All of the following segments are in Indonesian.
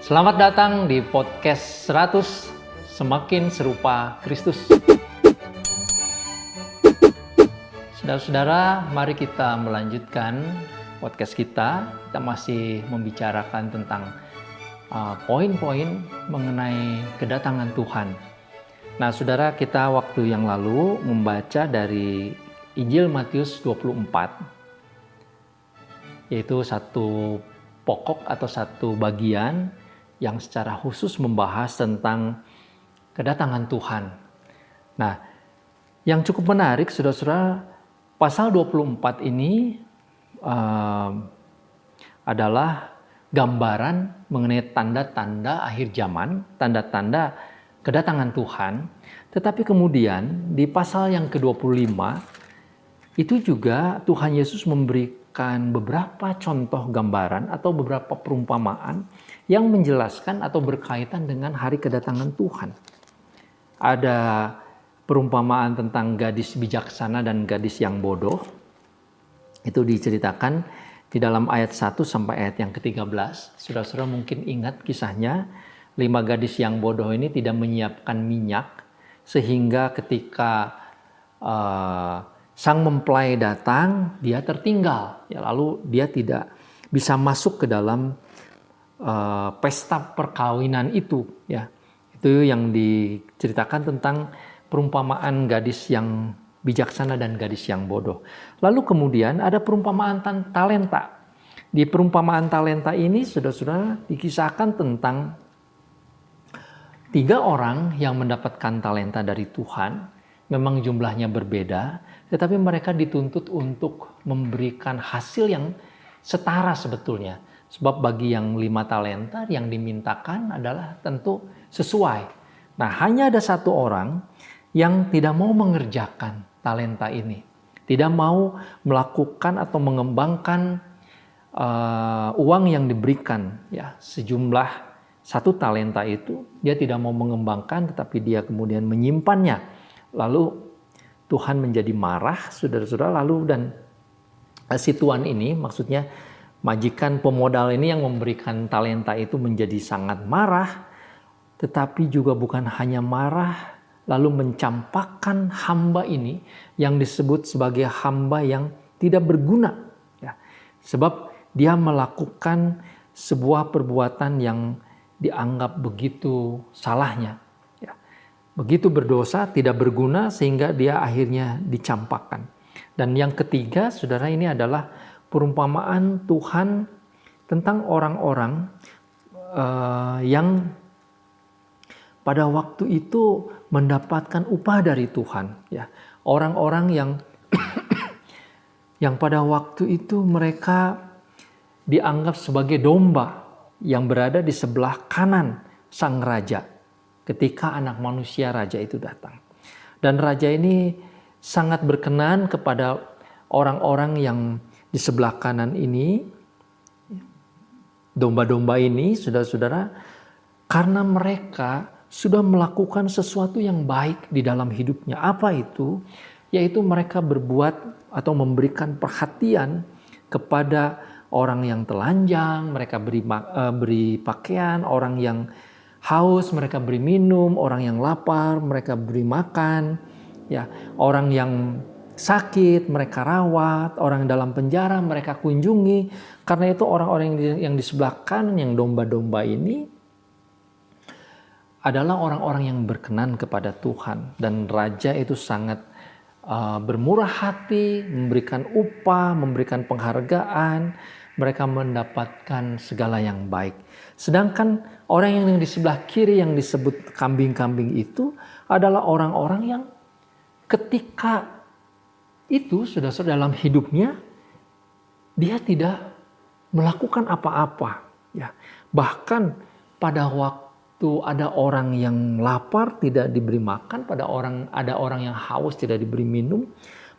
Selamat datang di podcast 100 Semakin Serupa Kristus. Saudara-saudara, mari kita melanjutkan podcast kita. Kita masih membicarakan tentang poin-poin mengenai kedatangan Tuhan. Nah, saudara, kita waktu yang lalu membaca dari Injil Matius 24, yaitu satu pokok atau satu bagian yang secara khusus membahas tentang kedatangan Tuhan. Nah, yang cukup menarik, saudara-saudara, pasal 24 ini adalah gambaran mengenai tanda-tanda akhir zaman, tanda-tanda kedatangan Tuhan. Tetapi kemudian di pasal yang ke-25 itu juga Tuhan Yesus memberikan beberapa contoh gambaran atau beberapa perumpamaan yang menjelaskan atau berkaitan dengan hari kedatangan Tuhan. Ada perumpamaan tentang gadis bijaksana dan gadis yang bodoh. Itu diceritakan di dalam ayat 1 sampai ayat yang ke-13. Saudara-saudara mungkin ingat kisahnya. 5 gadis yang bodoh ini tidak menyiapkan minyak, sehingga ketika sang mempelai datang, dia tertinggal. Ya, lalu dia tidak bisa masuk ke dalam pesta perkawinan itu. Ya, itu yang diceritakan tentang perumpamaan gadis yang bijaksana dan gadis yang bodoh. Lalu kemudian ada perumpamaan talenta. Di perumpamaan talenta ini, saudara-saudara, dikisahkan tentang 3 orang yang mendapatkan talenta dari Tuhan. Memang jumlahnya berbeda, tetapi mereka dituntut untuk memberikan hasil yang setara sebetulnya. Sebab bagi yang 5 talenta yang dimintakan adalah tentu sesuai. Nah, hanya ada 1 orang yang tidak mau mengerjakan talenta ini. Tidak mau melakukan atau mengembangkan uang yang diberikan. Ya, sejumlah 1 talenta itu dia tidak mau mengembangkan, tetapi dia kemudian menyimpannya. Lalu Tuhan menjadi marah, saudara-saudara, dan si tuan ini, maksudnya majikan pemodal ini yang memberikan talenta itu menjadi sangat marah, tetapi juga bukan hanya marah, lalu mencampakkan hamba ini yang disebut sebagai hamba yang tidak berguna. Ya, sebab dia melakukan sebuah perbuatan yang dianggap begitu salahnya. Ya, begitu berdosa, tidak berguna, sehingga dia akhirnya dicampakkan. Dan yang ketiga, saudara, ini adalah perumpamaan Tuhan tentang orang-orang yang pada waktu itu mendapatkan upah dari Tuhan. Ya, orang-orang yang yang pada waktu itu mereka dianggap sebagai domba yang berada di sebelah kanan sang raja ketika anak manusia raja itu datang. Dan raja ini sangat berkenan kepada orang-orang yang di sebelah kanan ini, domba-domba ini, saudara-saudara, karena mereka sudah melakukan sesuatu yang baik di dalam hidupnya. Apa itu? Yaitu mereka berbuat atau memberikan perhatian kepada orang yang telanjang, mereka beri pakaian, orang yang haus, mereka beri minum, orang yang lapar, mereka beri makan, ya, orang yang sakit, mereka rawat, orang dalam penjara, mereka kunjungi. Karena itu orang-orang yang di sebelah kanan, yang domba-domba ini, adalah orang-orang yang berkenan kepada Tuhan. Dan raja itu sangat bermurah hati, memberikan upah, memberikan penghargaan, mereka mendapatkan segala yang baik. Sedangkan orang yang di sebelah kiri yang disebut kambing-kambing itu adalah orang-orang yang ketika itu sudah dalam hidupnya dia tidak melakukan apa-apa. Ya, bahkan pada waktu ada orang yang lapar tidak diberi makan, ada orang yang haus tidak diberi minum,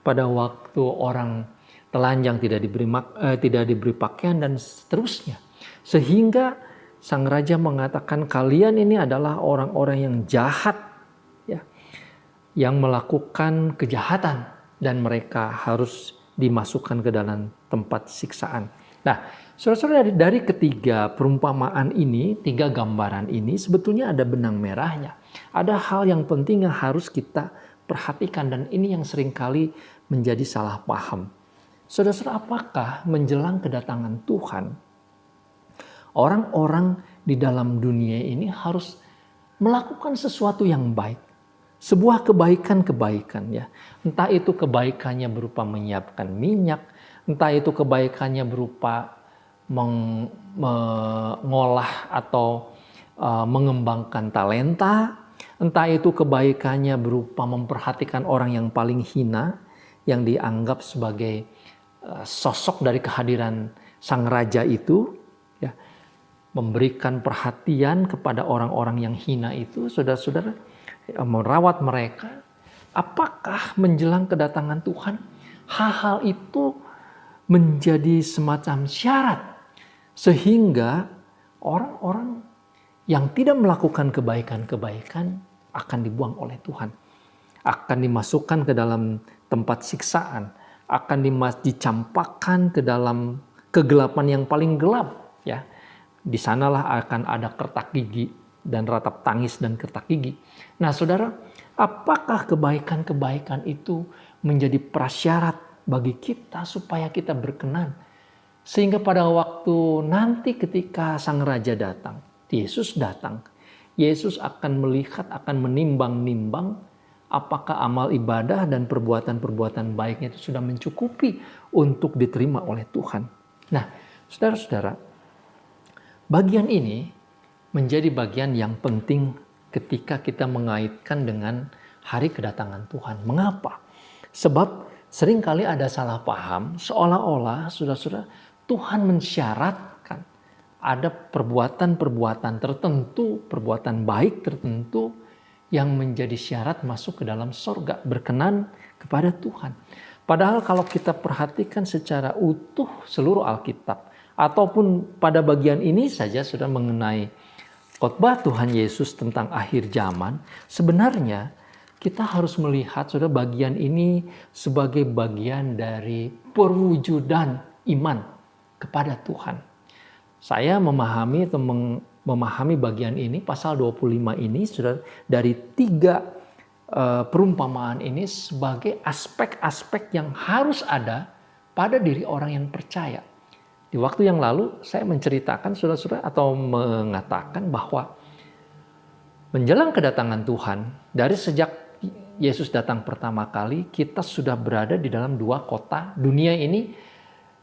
pada waktu orang telanjang tidak diberi pakaian, dan seterusnya. Sehingga sang raja mengatakan, kalian ini adalah orang-orang yang jahat, ya, yang melakukan kejahatan, dan mereka harus dimasukkan ke dalam tempat siksaan. Nah, Saudara-saudara, dari ketiga perumpamaan ini, tiga gambaran ini sebetulnya ada benang merahnya. Ada hal yang penting yang harus kita perhatikan dan ini yang seringkali menjadi salah paham. Saudara-saudara, apakah menjelang kedatangan Tuhan, orang-orang di dalam dunia ini harus melakukan sesuatu yang baik? Sebuah kebaikan-kebaikan ya. Entah itu kebaikannya berupa menyiapkan minyak, entah itu kebaikannya berupa mengolah atau mengembangkan talenta, entah itu kebaikannya berupa memperhatikan orang yang paling hina, yang dianggap sebagai sosok dari kehadiran sang raja itu, ya, memberikan perhatian kepada orang-orang yang hina itu, saudara-saudara, merawat mereka. Apakah menjelang kedatangan Tuhan hal-hal itu menjadi semacam syarat sehingga orang-orang yang tidak melakukan kebaikan-kebaikan akan dibuang oleh Tuhan, akan dimasukkan ke dalam tempat siksaan, akan dicampakkan ke dalam kegelapan yang paling gelap, ya. Di sanalah akan ada kertak gigi dan ratap tangis dan kertak gigi. Nah, saudara, apakah kebaikan-kebaikan itu menjadi prasyarat bagi kita supaya kita berkenan? Sehingga pada waktu nanti ketika sang raja datang, Yesus datang, Yesus akan melihat, akan menimbang-nimbang apakah amal ibadah dan perbuatan-perbuatan baiknya itu sudah mencukupi untuk diterima oleh Tuhan. Nah, saudara-saudara, bagian ini menjadi bagian yang penting ketika kita mengaitkan dengan hari kedatangan Tuhan. Mengapa? Sebab seringkali ada salah paham seolah-olah saudara-saudara Tuhan mensyaratkan ada perbuatan-perbuatan tertentu, perbuatan baik tertentu yang menjadi syarat masuk ke dalam sorga, berkenan kepada Tuhan. Padahal kalau kita perhatikan secara utuh seluruh Alkitab, ataupun pada bagian ini saja sudah mengenai khotbah Tuhan Yesus tentang akhir zaman, sebenarnya kita harus melihat saudara bagian ini sebagai bagian dari perwujudan iman kepada Tuhan. Saya memahami atau memahami bagian ini, pasal 25 ini saudara, dari tiga perumpamaan ini sebagai aspek-aspek yang harus ada pada diri orang yang percaya. Di waktu yang lalu saya menceritakan saudara-saudara atau mengatakan bahwa menjelang kedatangan Tuhan, dari sejak Yesus datang pertama kali, kita sudah berada di dalam dua kota. Dunia ini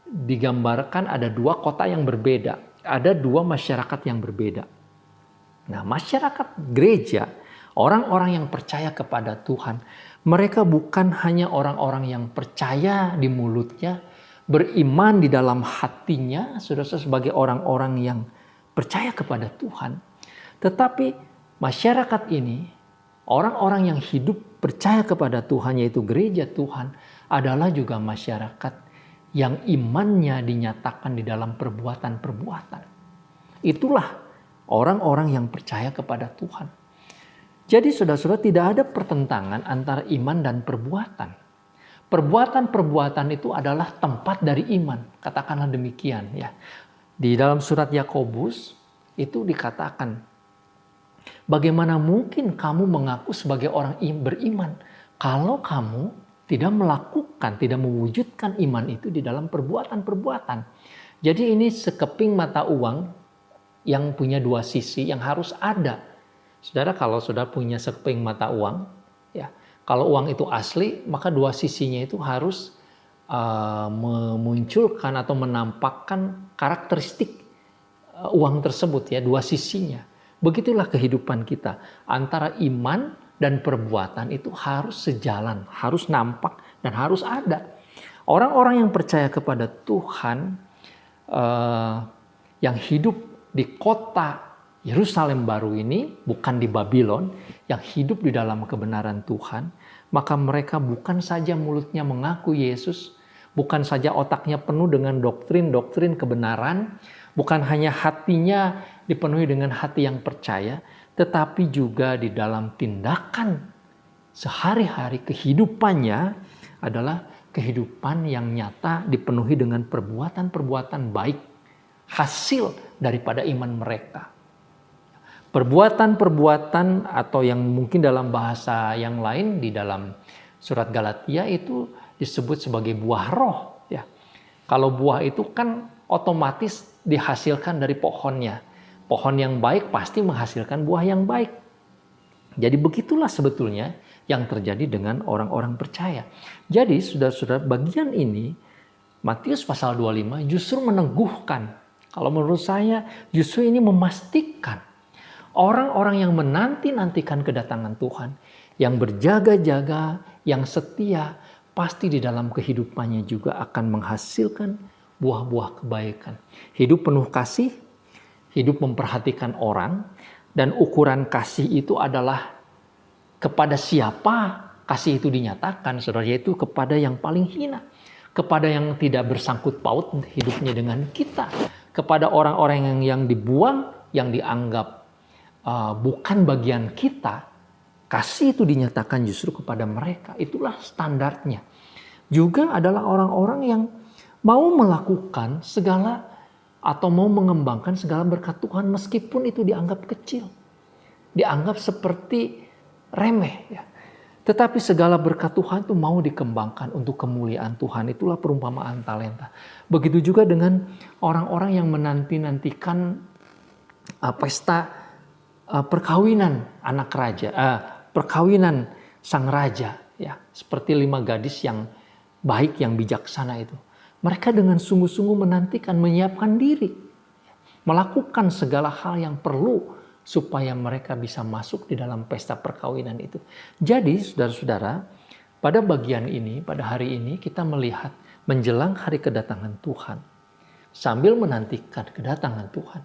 digambarkan ada dua kota yang berbeda, ada dua masyarakat yang berbeda. Nah, masyarakat gereja, orang-orang yang percaya kepada Tuhan, mereka bukan hanya orang-orang yang percaya di mulutnya, beriman di dalam hatinya, saudara, sebagai orang-orang yang percaya kepada Tuhan. Tetapi masyarakat ini, orang-orang yang hidup percaya kepada Tuhan, yaitu gereja Tuhan, adalah juga masyarakat yang imannya dinyatakan di dalam perbuatan-perbuatan. Itulah orang-orang yang percaya kepada Tuhan. Jadi saudara-saudara, tidak ada pertentangan antara iman dan perbuatan. Perbuatan-perbuatan itu adalah tempat dari iman. Katakanlah demikian ya. Di dalam surat Yakobus itu dikatakan, bagaimana mungkin kamu mengaku sebagai orang beriman kalau kamu tidak melakukan, tidak mewujudkan iman itu di dalam perbuatan-perbuatan. Jadi ini sekeping mata uang yang punya dua sisi yang harus ada. Saudara, kalau saudara punya sekeping mata uang, ya, kalau uang itu asli, maka dua sisinya itu harus memunculkan atau menampakkan karakteristik uang tersebut, ya, dua sisinya. Begitulah kehidupan kita, antara iman dan perbuatan itu harus sejalan, harus nampak dan harus ada. Orang-orang yang percaya kepada Tuhan, yang hidup di kota Yerusalem baru ini, bukan di Babylon, yang hidup di dalam kebenaran Tuhan, maka mereka bukan saja mulutnya mengaku Yesus, bukan saja otaknya penuh dengan doktrin-doktrin kebenaran, bukan hanya hatinya dipenuhi dengan hati yang percaya, tetapi juga di dalam tindakan sehari-hari kehidupannya adalah kehidupan yang nyata dipenuhi dengan perbuatan-perbuatan baik hasil daripada iman mereka. Perbuatan-perbuatan atau yang mungkin dalam bahasa yang lain di dalam surat Galatia itu disebut sebagai buah roh. Ya. Kalau buah itu kan otomatis dihasilkan dari pohonnya. Pohon yang baik pasti menghasilkan buah yang baik. Jadi begitulah sebetulnya yang terjadi dengan orang-orang percaya. Jadi saudara-saudara, bagian ini Matius pasal 25 justru meneguhkan. Kalau menurut saya justru ini memastikan orang-orang yang menanti-nantikan kedatangan Tuhan, yang berjaga-jaga, yang setia, pasti di dalam kehidupannya juga akan menghasilkan buah-buah kebaikan. Hidup penuh kasih, hidup memperhatikan orang, dan ukuran kasih itu adalah kepada siapa kasih itu dinyatakan, saudara, yaitu kepada yang paling hina, kepada yang tidak bersangkut paut hidupnya dengan kita, kepada orang-orang yang dibuang, yang dianggap bukan bagian kita. Kasih itu dinyatakan justru kepada mereka. Itulah standarnya. Juga adalah orang-orang yang mau melakukan segala atau mau mengembangkan segala berkat Tuhan meskipun itu dianggap kecil, dianggap seperti remeh, ya. Tetapi segala berkat Tuhan itu mau dikembangkan untuk kemuliaan Tuhan. Itulah perumpamaan talenta. Begitu juga dengan orang-orang yang menanti-nantikan pesta perkawinan anak raja, perkawinan sang raja, ya, seperti 5 gadis yang baik, yang bijaksana itu. Mereka dengan sungguh-sungguh menantikan, menyiapkan diri, melakukan segala hal yang perlu supaya mereka bisa masuk di dalam pesta perkawinan itu. Jadi saudara-saudara, pada bagian ini, pada hari ini kita melihat menjelang hari kedatangan Tuhan. Sambil menantikan kedatangan Tuhan,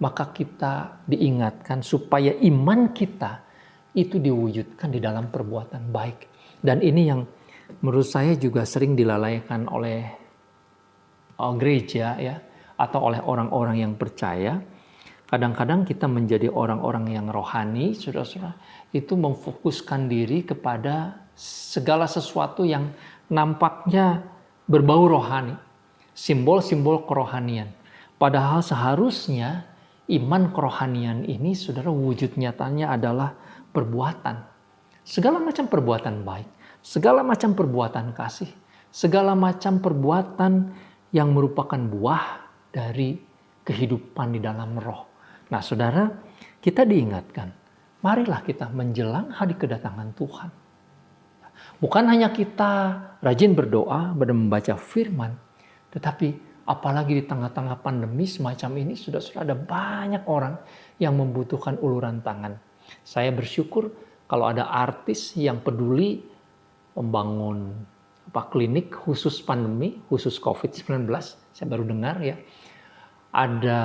maka kita diingatkan supaya iman kita itu diwujudkan di dalam perbuatan baik. Dan ini yang menurut saya juga sering dilalaikan oleh gereja, ya, atau oleh orang-orang yang percaya. Kadang-kadang kita menjadi orang-orang yang rohani, saudara-saudara, itu memfokuskan diri kepada segala sesuatu yang nampaknya berbau rohani, simbol-simbol kerohanian. Padahal seharusnya iman kerohanian ini, saudara, wujud nyatanya adalah perbuatan. Segala macam perbuatan baik, segala macam perbuatan kasih, segala macam perbuatan yang merupakan buah dari kehidupan di dalam roh. Nah, saudara, kita diingatkan, marilah kita menjelang hari kedatangan Tuhan. Bukan hanya kita rajin berdoa dan membaca firman, tetapi apalagi di tengah-tengah pandemi semacam ini, sudah ada banyak orang yang membutuhkan uluran tangan. Saya bersyukur kalau ada artis yang peduli membangun klinik khusus pandemi, khusus COVID-19. Saya baru dengar, ya. Ada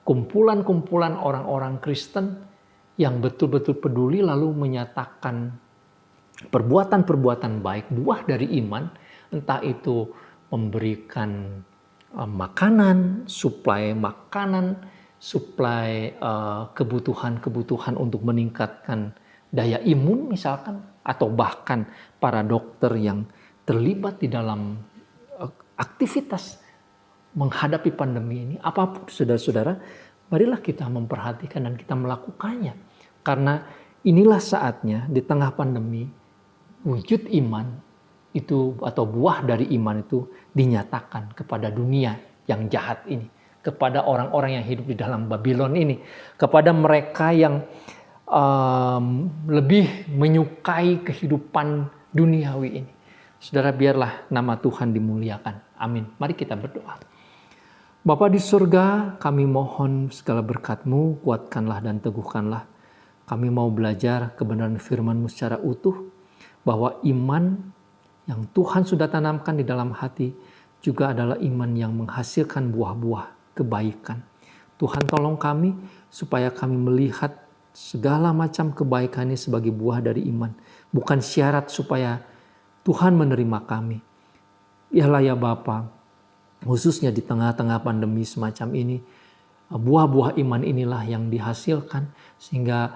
kumpulan-kumpulan orang-orang Kristen yang betul-betul peduli lalu menyatakan perbuatan-perbuatan baik, buah dari iman, entah itu memberikan makanan, suplai kebutuhan-kebutuhan untuk meningkatkan daya imun misalkan, atau bahkan para dokter yang terlibat di dalam aktivitas menghadapi pandemi ini. Apapun, saudara-saudara, marilah kita memperhatikan dan kita melakukannya. Karena inilah saatnya di tengah pandemi, wujud iman itu atau buah dari iman itu dinyatakan kepada dunia yang jahat ini, kepada orang-orang yang hidup di dalam Babylon ini, kepada mereka yang lebih menyukai kehidupan duniawi ini. Saudara, biarlah nama Tuhan dimuliakan. Amin. Mari kita berdoa. Bapa di surga, kami mohon segala berkat-Mu, kuatkanlah dan teguhkanlah. Kami mau belajar kebenaran firman-Mu secara utuh, bahwa iman yang Tuhan sudah tanamkan di dalam hati juga adalah iman yang menghasilkan buah-buah kebaikan. Tuhan, tolong kami supaya kami melihat segala macam kebaikan ini sebagai buah dari iman, bukan syarat supaya Tuhan menerima kami. Yalah ya Bapa, khususnya di tengah-tengah pandemi semacam ini, buah-buah iman inilah yang dihasilkan sehingga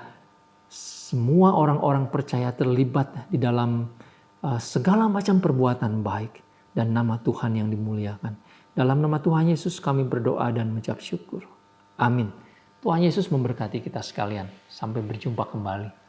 semua orang-orang percaya terlibat di dalam segala macam perbuatan baik dan nama Tuhan yang dimuliakan. Dalam nama Tuhan Yesus kami berdoa dan mengucap syukur. Amin. Tuhan Yesus memberkati kita sekalian. Sampai berjumpa kembali.